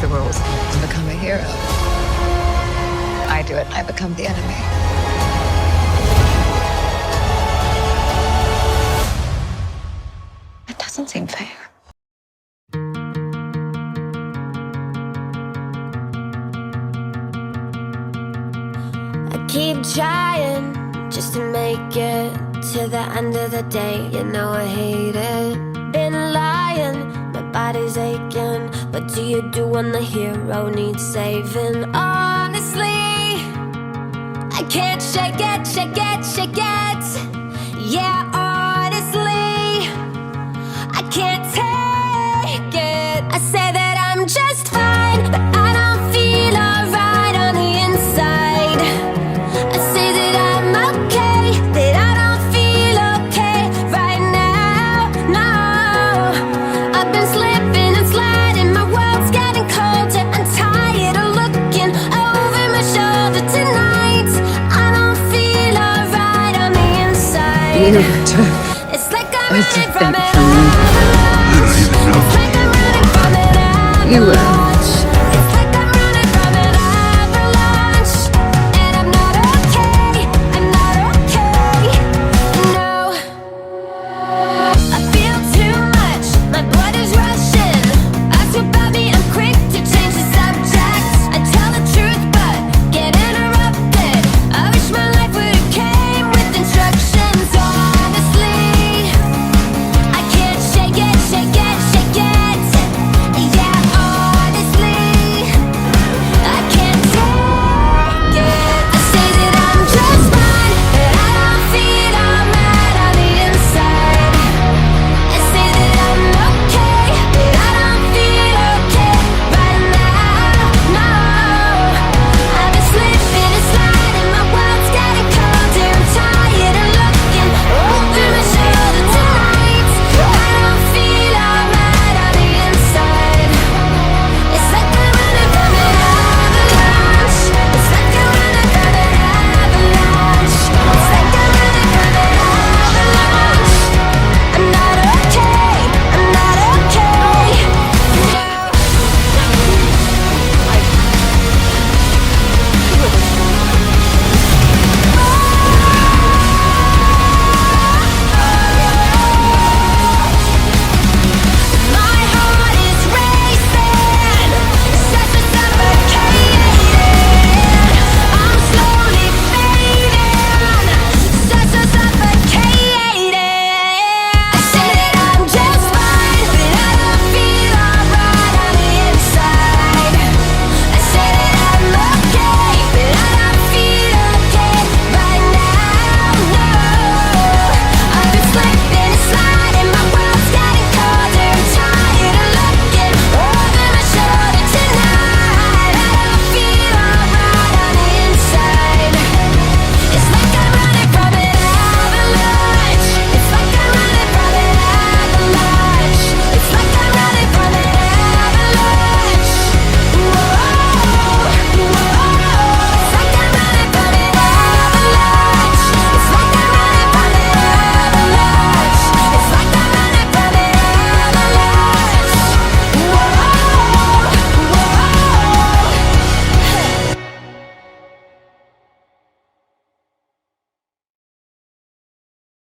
rules. To become a hero, I do it, I become the enemy. It doesn't seem fair. I keep trying just to make it to the end of the day. You know I hate it. Been lying, my body's aching. But do you do when the hero needs saving? Honestly, I can't shake it, shake it, shake it. Yeah, honestly, I can't take it. I say that I'm just fine, but I don't feel alright on the inside. I say that I'm okay, that I don't feel okay right now. No, I've been slipping and sliding, my world's getting colder. I'm tired of looking over my shoulder tonight. I don't feel alright on the inside. You took It's like I'm everything running from from it. me. It's like I'm running from it. You were